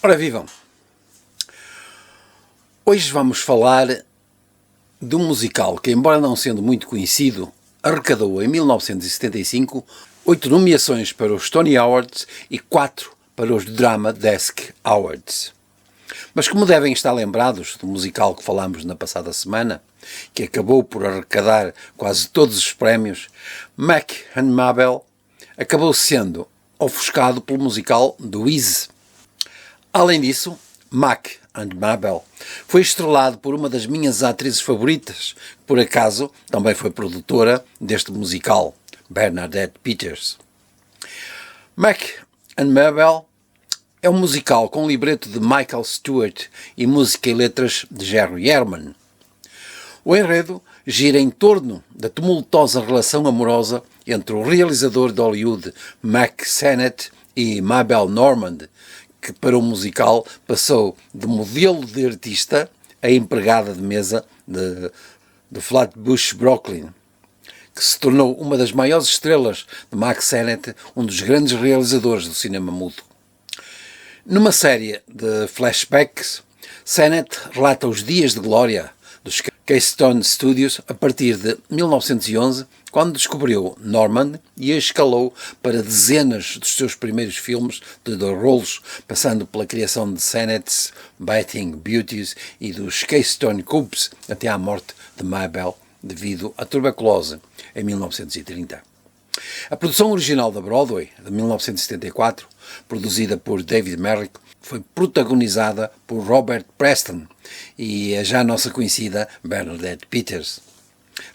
Ora vivam, hoje vamos falar de um musical que, embora não sendo muito conhecido, arrecadou em 1975 8 nomeações para os Tony Awards e 4 para os Drama Desk Awards. Mas como devem estar lembrados do musical que falámos na passada semana, que acabou por arrecadar quase todos os prémios, Mack and Mabel acabou sendo ofuscado pelo musical do Wiz. Além disso, Mack and Mabel foi estrelado por uma das minhas atrizes favoritas, que por acaso também foi produtora deste musical, Bernadette Peters. Mack and Mabel é um musical com libreto de Michael Stewart e música e letras de Jerry Herman. O enredo gira em torno da tumultuosa relação amorosa entre o realizador de Hollywood Mack Sennett e Mabel Normand, que para o musical passou de modelo de artista a empregada de mesa de Flatbush, Brooklyn, que se tornou uma das maiores estrelas de Mack Sennett, um dos grandes realizadores do cinema mudo. Numa série de flashbacks, Sennett relata os dias de glória dos Keystone Studios a partir de 1911, quando descobriu Normand e a escalou para dezenas dos seus primeiros filmes de rolos, passando pela criação de Sennett's Bathing Beauties e dos Keystone Cops até à morte de Mabel devido à tuberculose em 1930. A produção original da Broadway, de 1974, produzida por David Merrick, foi protagonizada por Robert Preston e a já nossa conhecida Bernadette Peters.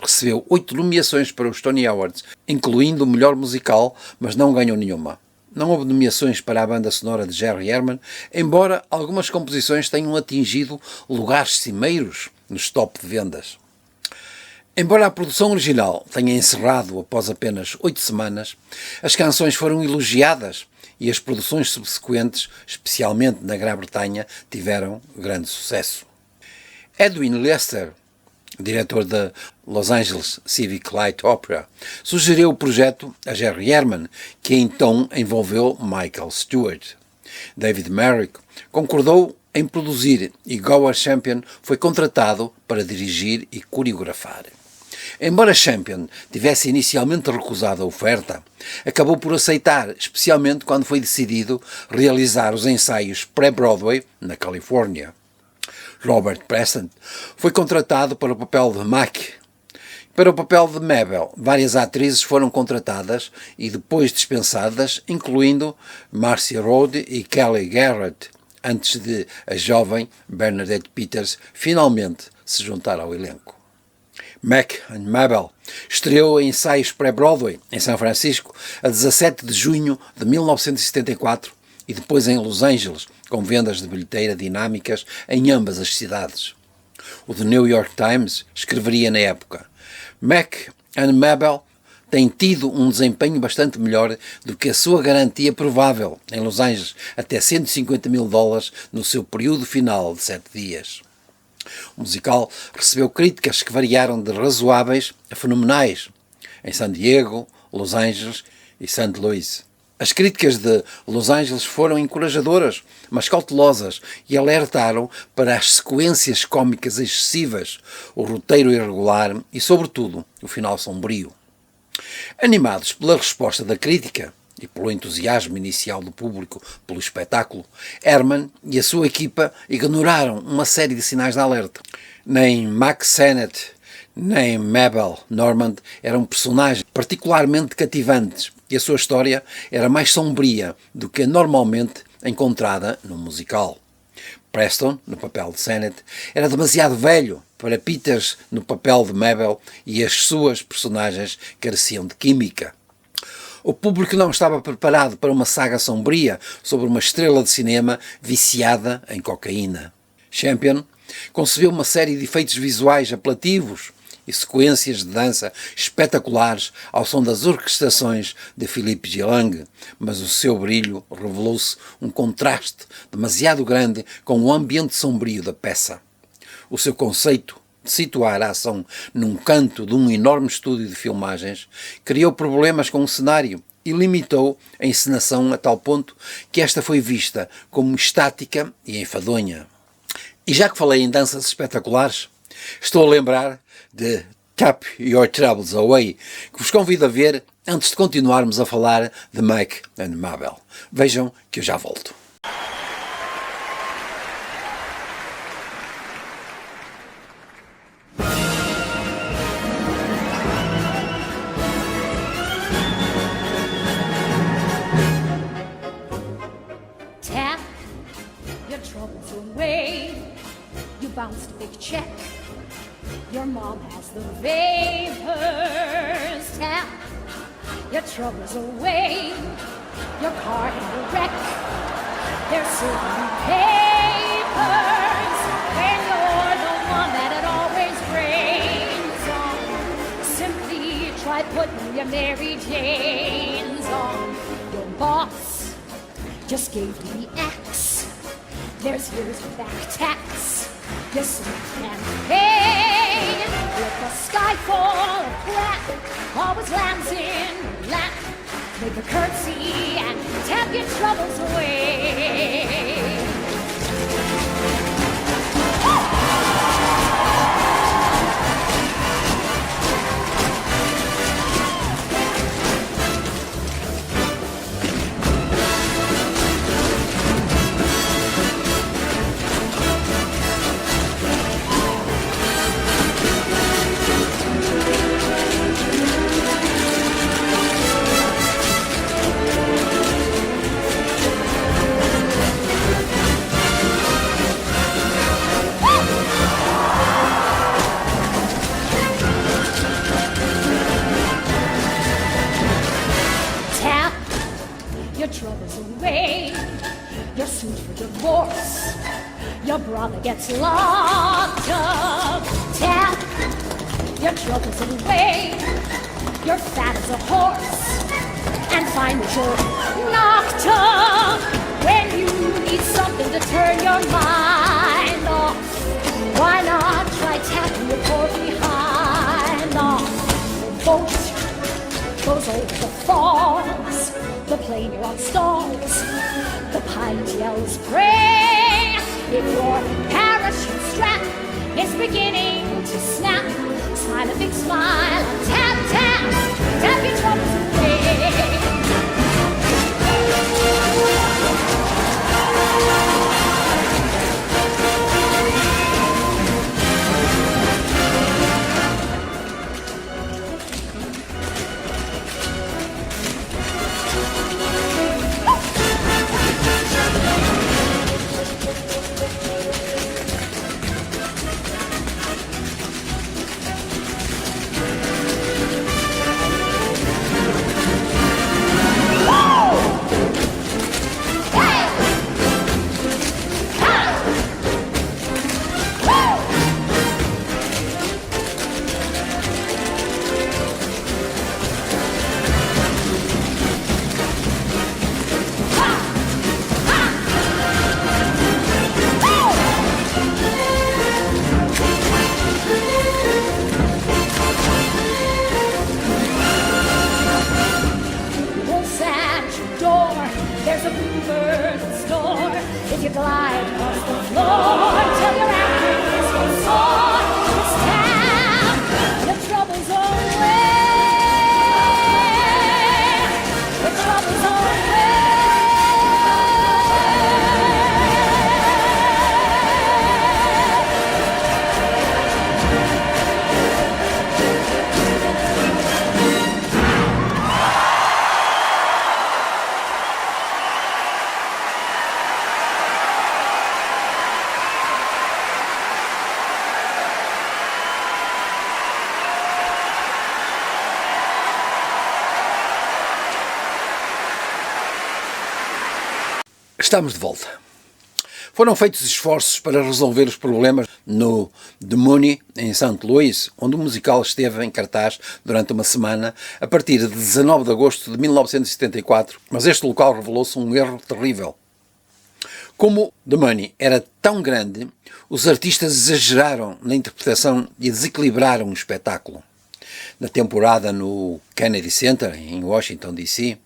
Recebeu 8 nomeações para os Tony Awards, incluindo o melhor musical, mas não ganhou nenhuma. Não houve nomeações para a banda sonora de Jerry Herman, embora algumas composições tenham atingido lugares cimeiros nos top de vendas. Embora a produção original tenha encerrado após apenas 8 semanas, as canções foram elogiadas e as produções subsequentes, especialmente na Grã-Bretanha, tiveram grande sucesso. Edwin Lester, diretor da Los Angeles Civic Light Opera, sugeriu o projeto a Jerry Herman, que então envolveu Michael Stewart. David Merrick concordou em produzir e Gower Champion foi contratado para dirigir e coreografar. Embora Champion tivesse inicialmente recusado a oferta, acabou por aceitar, especialmente quando foi decidido realizar os ensaios pré-Broadway na Califórnia. Robert Preston foi contratado para o papel de Mack. Para o papel de Mabel, várias atrizes foram contratadas e depois dispensadas, incluindo Marcia Rode e Kelly Garrett, antes de a jovem Bernadette Peters finalmente se juntar ao elenco. Mack and Mabel estreou em ensaios pré-Broadway em São Francisco a 17 de junho de 1974 e depois em Los Angeles, com vendas de bilheteira dinâmicas em ambas as cidades. O The New York Times escreveria na época: Mack and Mabel tem tido um desempenho bastante melhor do que a sua garantia provável em Los Angeles, até $150 mil no seu período final de 7 dias. O musical recebeu críticas que variaram de razoáveis a fenomenais em San Diego, Los Angeles e St. Louis. As críticas de Los Angeles foram encorajadoras, mas cautelosas, e alertaram para as sequências cômicas excessivas, o roteiro irregular e, sobretudo, o final sombrio. Animados pela resposta da crítica e pelo entusiasmo inicial do público pelo espetáculo, Herman e a sua equipa ignoraram uma série de sinais de alerta. Nem Mack Sennett, nem Mabel Normand eram personagens particularmente cativantes e a sua história era mais sombria do que a normalmente encontrada no musical. Preston, no papel de Sennett, era demasiado velho para Peters no papel de Mabel e as suas personagens careciam de química. O público não estava preparado para uma saga sombria sobre uma estrela de cinema viciada em cocaína. Champion concebeu uma série de efeitos visuais apelativos e sequências de dança espetaculares ao som das orquestrações de Philippe Gillang, mas o seu brilho revelou-se um contraste demasiado grande com o ambiente sombrio da peça. O seu conceito de situar a ação num canto de um enorme estúdio de filmagens criou problemas com o cenário e limitou a encenação a tal ponto que esta foi vista como estática e enfadonha. E já que falei em danças espetaculares, estou a lembrar de Tap Your Troubles Away, que vos convido a ver antes de continuarmos a falar de Mike and Mabel. Vejam que eu já volto. Tap your troubles away. You bounced a big check. Your mom has the vapors. Tap your troubles away. Your car had a wreck. There's certain papers. And you're the one that it always rains on. Simply try putting your Mary Janes on. Your boss just gave you the axe. There's years of back tax. You sleep and pay. With a sky full of crap, always lands in your lap. Make a curtsy and tap your troubles away. Tap your troubles away. You're sued for divorce. Your brother gets locked up. Tap your troubles away. You're fat as a horse. And find that you're knocked up. When you need something to turn your mind off, why not try tapping your poor behind off? The boat goes over the falls. The plane you're on stalls. The pilot yells, pray. If your parachute strap is beginning to snap, smile a big smile and tap, tap, tap your troubles away. There's a bluebird in store. If you glide across the floor till your ankles go sore, just tap your troubles away. Your troubles away. Estamos de volta. Foram feitos esforços para resolver os problemas no The Money, em St. Louis, onde o musical esteve em cartaz durante uma semana, a partir de 19 de agosto de 1974, mas este local revelou-se um erro terrível. Como The Money era tão grande, os artistas exageraram na interpretação e desequilibraram o espetáculo. na temporada no Kennedy Center, em Washington, D.C.,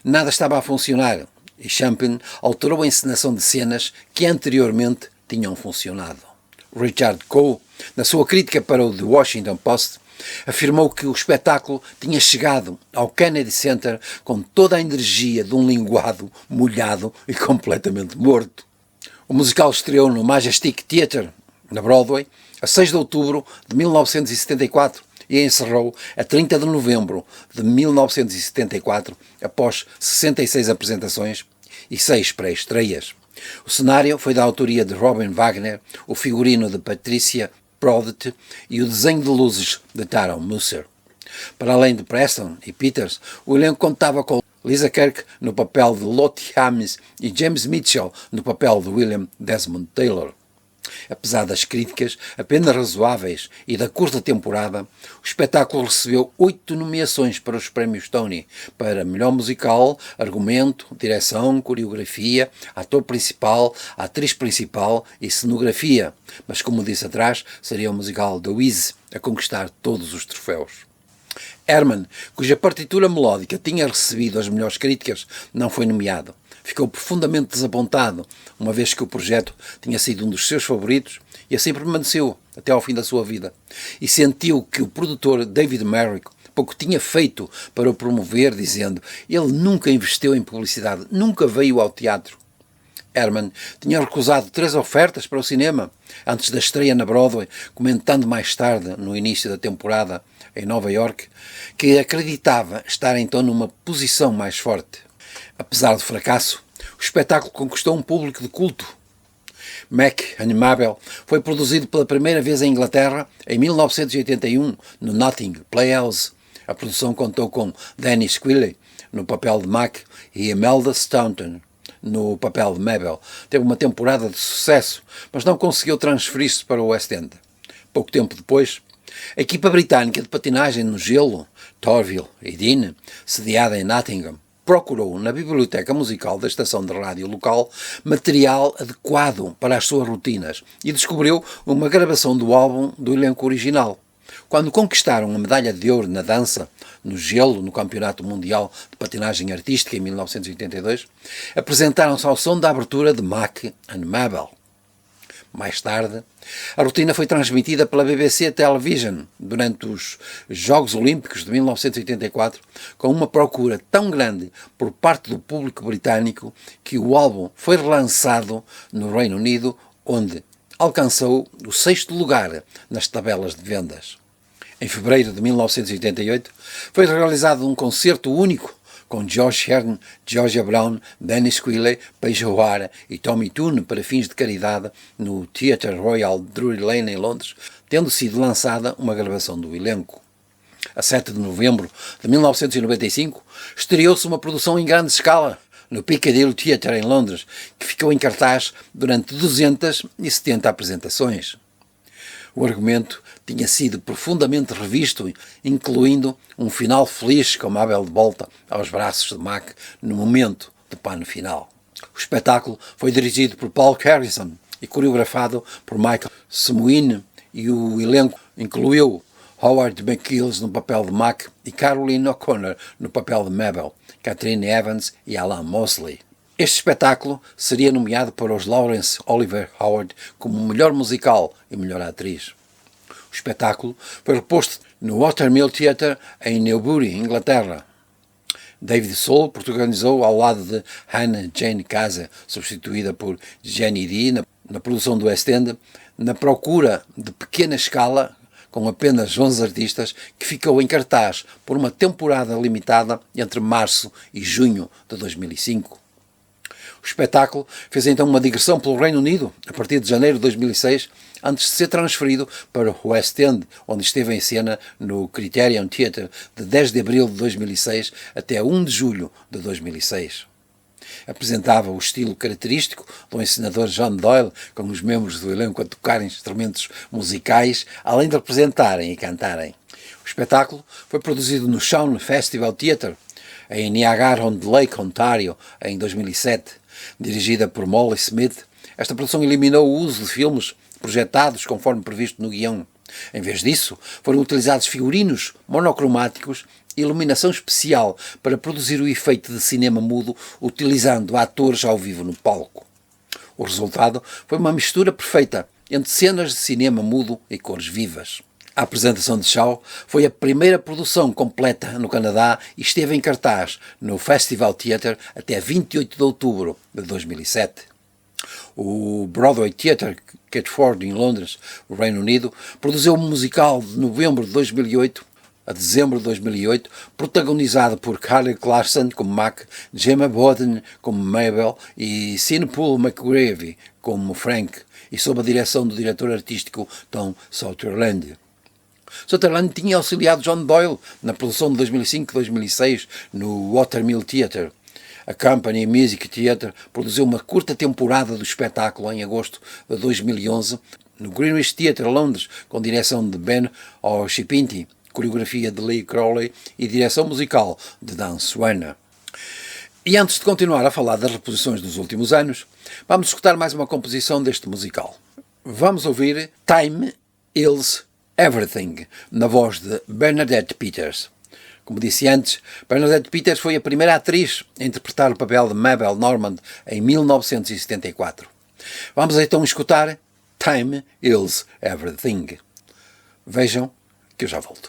nada estava a funcionar e Chaplin alterou a encenação de cenas que anteriormente tinham funcionado. Richard Coe, na sua crítica para o The Washington Post, afirmou que o espetáculo tinha chegado ao Kennedy Center com toda a energia de um linguado molhado e completamente morto. O musical estreou no Majestic Theatre, na Broadway, a 6 de outubro de 1974 e encerrou a 30 de novembro de 1974, após 66 apresentações e 6 pré-estreias. O cenário foi da autoria de Robin Wagner, o figurino de Patricia Prodet e o desenho de luzes de Taron Musser. Para além de Preston e Peters, o elenco contava com Lisa Kirk no papel de Lottie Hames e James Mitchell no papel de William Desmond Taylor. Apesar das críticas apenas razoáveis e da curta temporada, o espetáculo recebeu 8 nomeações para os prémios Tony, para melhor musical, argumento, direção, coreografia, ator principal, atriz principal e cenografia, mas como disse atrás, seria o musical The Wiz a conquistar todos os troféus. Herman, cuja partitura melódica tinha recebido as melhores críticas, não foi nomeado. Ficou profundamente desapontado, uma vez que o projeto tinha sido um dos seus favoritos e assim permaneceu até ao fim da sua vida. E sentiu que o produtor David Merrick pouco tinha feito para o promover, dizendo: ele nunca investiu em publicidade, nunca veio ao teatro. Herman tinha recusado 3 ofertas para o cinema antes da estreia na Broadway, comentando mais tarde, no início da temporada em Nova York, que acreditava estar então numa posição mais forte. Apesar do fracasso, o espetáculo conquistou um público de culto. Mac and Mabel foi produzido pela primeira vez em Inglaterra em 1981 no Notting Playhouse. A produção contou com Dennis Quilley no papel de Mac e Imelda Staunton no papel de Mabel. Teve uma temporada de sucesso, mas não conseguiu transferir-se para o West End. Pouco tempo depois, a equipa britânica de patinagem no gelo, Torville e Dean, sediada em Nottingham, procurou na biblioteca musical da estação de rádio local material adequado para as suas rotinas e descobriu uma gravação do álbum do elenco original. Quando conquistaram a medalha de ouro na dança, no gelo, no Campeonato Mundial de Patinagem Artística em 1982, apresentaram-se ao som da abertura de Mac and Mabel. Mais tarde, a rotina foi transmitida pela BBC Television durante os Jogos Olímpicos de 1984, com uma procura tão grande por parte do público britânico que o álbum foi relançado no Reino Unido, onde alcançou o 6º lugar nas tabelas de vendas. Em fevereiro de 1988, foi realizado um concerto único com Josh Hearn, Georgia Brown, Dennis Quilley, Paige O'Hara e Tommy Tune para fins de caridade no Theatre Royal Drury Lane, em Londres, tendo sido lançada uma gravação do elenco. A 7 de novembro de 1995, estreou-se uma produção em grande escala no Piccadilly Theatre, em Londres, que ficou em cartaz durante 270 apresentações. O argumento tinha sido profundamente revisto, incluindo um final feliz com Mabel de volta aos braços de Mac no momento do pano final. O espetáculo foi dirigido por Paul Harrison e coreografado por Michael Smuine, e o elenco incluiu Howard McGills no papel de Mac e Caroline O'Connor no papel de Mabel, Catherine Evans e Alan Mosley. Este espetáculo seria nomeado para os Laurence Olivier Award como melhor musical e melhor atriz. O espetáculo foi reposto no Watermill Theatre em Newbury, Inglaterra. David Soul protagonizou ao lado de Hannah Jane Casa, substituída por Jenny Dee na produção do West End, na procura de pequena escala, com apenas 11 artistas, que ficou em cartaz por uma temporada limitada entre março e junho de 2005. O espetáculo fez então uma digressão pelo Reino Unido a partir de janeiro de 2006, antes de ser transferido para o West End, onde esteve em cena no Criterion Theatre de 10 de abril de 2006 até 1 de julho de 2006. Apresentava o estilo característico do encenador John Doyle, com os membros do elenco a tocarem instrumentos musicais, além de representarem e cantarem. O espetáculo foi produzido no Shawn Festival Theatre, em Niagara-on-the-Lake, Ontário, em 2007. Dirigida por Molly Smith, esta produção eliminou o uso de filmes projetados conforme previsto no guião. Em vez disso, foram utilizados figurinos monocromáticos e iluminação especial para produzir o efeito de cinema mudo, utilizando atores ao vivo no palco. O resultado foi uma mistura perfeita entre cenas de cinema mudo e cores vivas. A apresentação de Shaw foi a primeira produção completa no Canadá e esteve em cartaz no Festival Theatre até 28 de outubro de 2007. O Broadway Theatre Catford, em Londres, no Reino Unido, produziu um musical de novembro de 2008 a dezembro de 2008, protagonizado por Carly Clarkson como Mac, Gemma Bowden como Mabel e Sean Paul McGreevy como Frank, e sob a direção do diretor artístico Tom Sutherland. Sutherland tinha auxiliado John Doyle na produção de 2005-2006 no Watermill Theatre. A Company Music Theatre produziu uma curta temporada do espetáculo em agosto de 2011 no Greenwich Theatre, Londres, com direção de Ben O'Shipinti, coreografia de Lee Crowley e direção musical de Dan Swanner. E antes de continuar a falar das reposições dos últimos anos, vamos escutar mais uma composição deste musical. Vamos ouvir Time Heals Everything, na voz de Bernadette Peters. Como disse antes, Bernadette Peters foi a primeira atriz a interpretar o papel de Mabel Normand em 1974. Vamos então escutar Time Heals Everything. Vejam que eu já volto.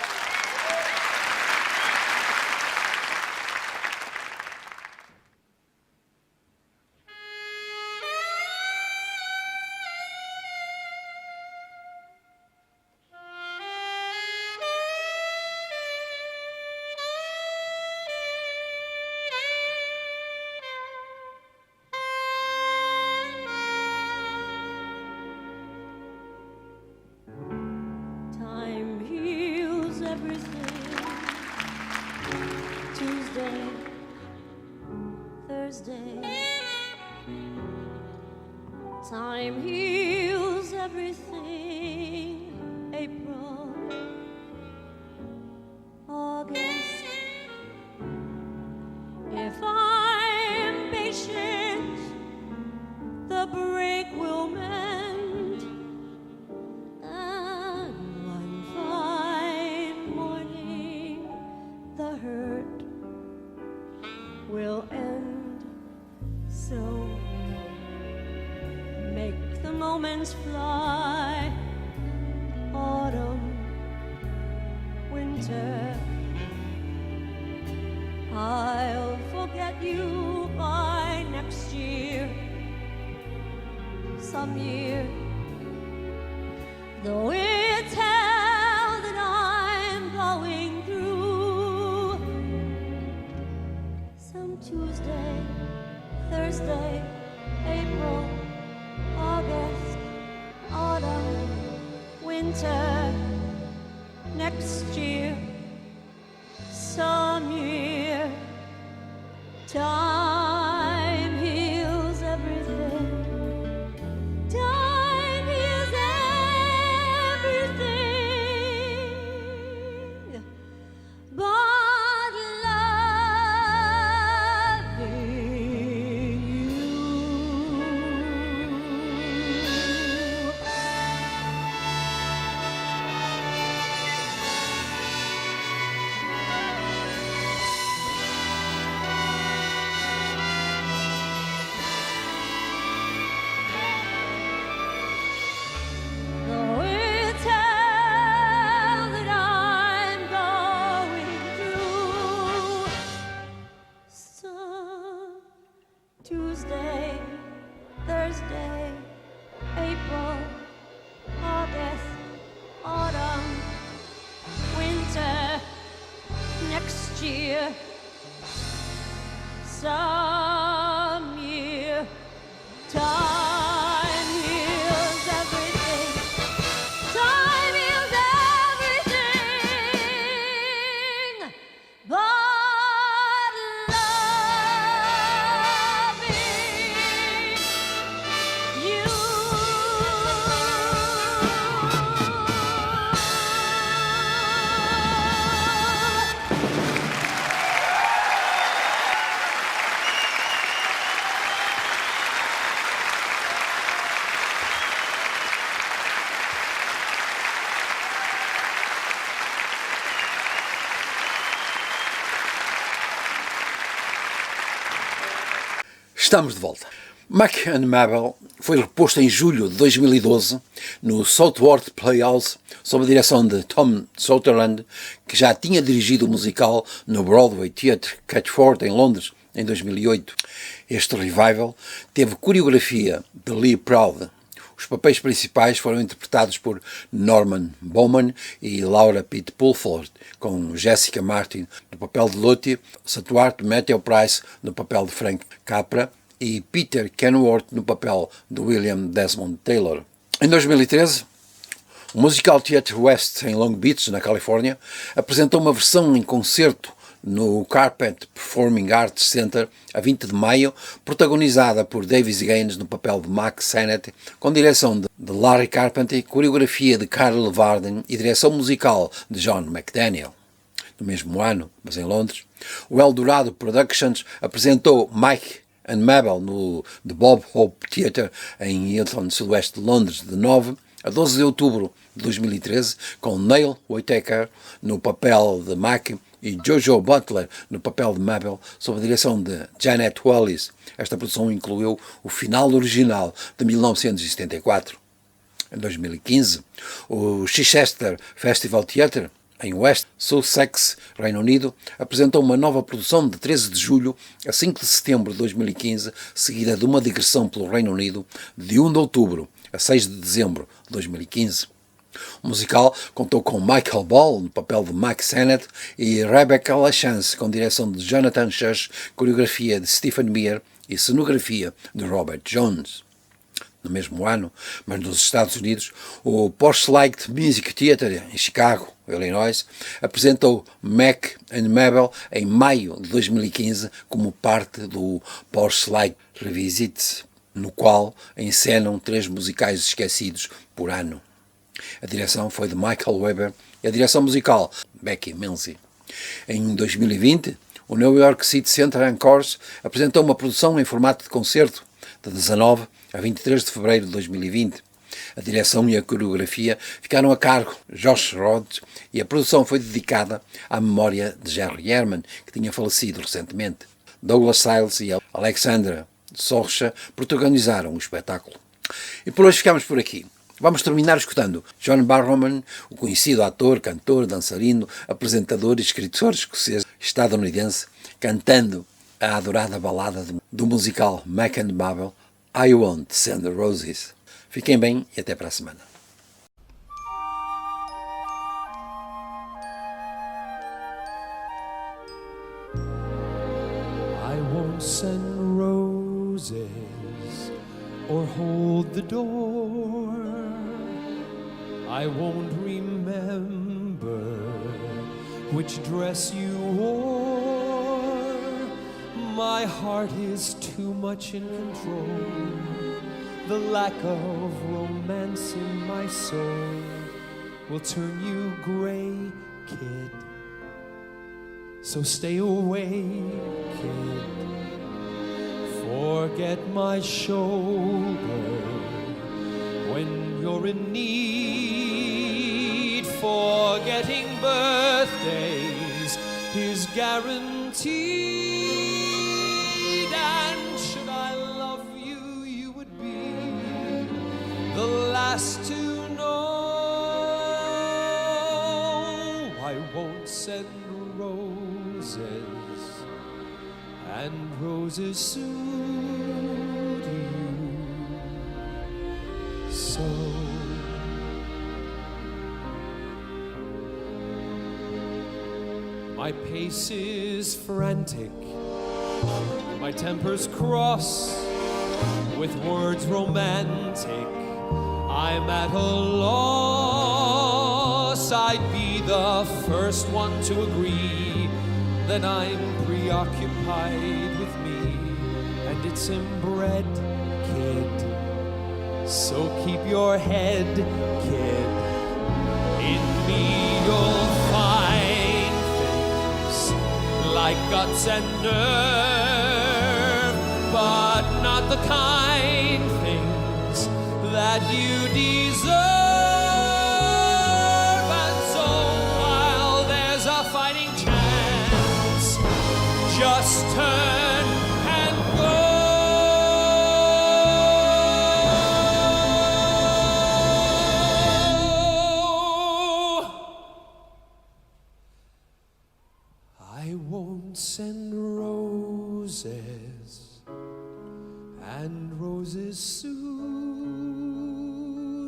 Time heals everything. April, August. If I'm patient, the break will mend. And one fine morning, the hurt will end. So make the moments fly. Autumn, winter, I'll forget you by next year. Some year, though it's hell that I'm going through. Some Tuesday, Thursday, April, August, autumn, winter, next year, some year, time heals everything. Time heals everything. But loving though it's hell that I'm going through. Some Tuesday, Thursday, April, August, autumn, winter, next year, some year, time heals everything. Time heals everything. But loving you. Estamos de volta. Mac and Mabel foi reposto em julho de 2012 no Southwark Playhouse sob a direção de Tom Sutherland, que já tinha dirigido o musical no Broadway Theatre Catford em Londres em 2008. Este revival teve coreografia de Lee Proud. Os papéis principais foram interpretados por Norman Bowman e Laura Pitt Pulford, com Jessica Martin no papel de Lottie, Stuart Matthew Price no papel de Frank Capra e Peter Kenworth no papel de William Desmond Taylor. Em 2013, o Musical Theatre West, em Long Beach, na Califórnia, apresentou uma versão em concerto no Carpet Performing Arts Center a 20 de maio, protagonizada por Davis Gaines no papel de Mack Sennett, com direção de Larry Carpenter, coreografia de Carl Varden e direção musical de John McDaniel. No mesmo ano, mas em Londres, o Eldorado Productions apresentou Mike and Mabel no The Bob Hope Theatre em Hilton, sudoeste de Londres, de 9 a 12 de outubro de 2013, com Neil Whitaker no papel de Mac e Jojo Butler no papel de Mabel, sob a direção de Janet Wallis. Esta produção incluiu o final original de 1974. Em 2015, o Chichester Festival Theatre, em West Sussex, Reino Unido, apresentou uma nova produção de 13 de julho a 5 de setembro de 2015, seguida de uma digressão pelo Reino Unido de 1 de outubro a 6 de dezembro de 2015. O musical contou com Michael Ball no papel de Mack Sennett e Rebecca LaChance com direção de Jonathan Schush, coreografia de Stephen Meyer e cenografia de Robert Jones. No mesmo ano, mas nos Estados Unidos, o Porchlight Music Theatre em Chicago, Illinois, apresentou Mac and Mabel em maio de 2015 como parte do Porchlight Revisit, no qual encenam 3 musicais esquecidos por ano. A direção foi de Michael Weber e a direção musical Becky Milsey. Em 2020, o New York City Center Encores apresentou uma produção em formato de concerto de 19 a 23 de fevereiro de 2020. A direção e a coreografia ficaram a cargo de Josh Rhodes e a produção foi dedicada à memória de Jerry Herman, que tinha falecido recentemente. Douglas Stiles e Alexandra Sorcha protagonizaram o espetáculo. E por hoje ficamos por aqui. Vamos terminar escutando John Barrowman, o conhecido ator, cantor, dançarino, apresentador e escritor escocês estadunidense, cantando a adorada balada do musical Mac and Mabel, I Won't Send Roses. Fiquem bem e até para a semana. I won't send roses or hold the door. I won't remember which dress you wore. My heart is too much in control. The lack of romance in my soul will turn you gray, kid. So stay away, kid. Forget my shoulder when you're in need. Forgetting birthdays is guaranteed. And should I love you, you would be the last to know. I won't send roses, and roses suit you so. My pace is frantic, my temper's cross, with words romantic I'm at a loss. I'd be the first one to agree that I'm preoccupied with me, and it's inbred, kid. So keep your head, kid. In me you'll find things like guts and nerve, but not the kind things that you deserve. And so while there's a fighting chance, just turn and go. send roses, and roses suit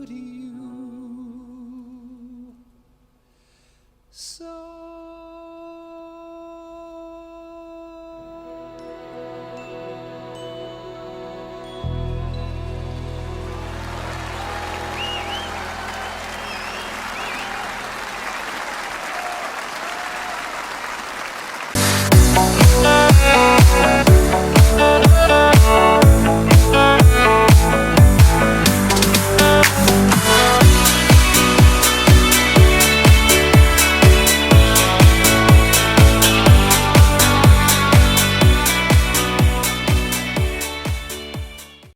you. So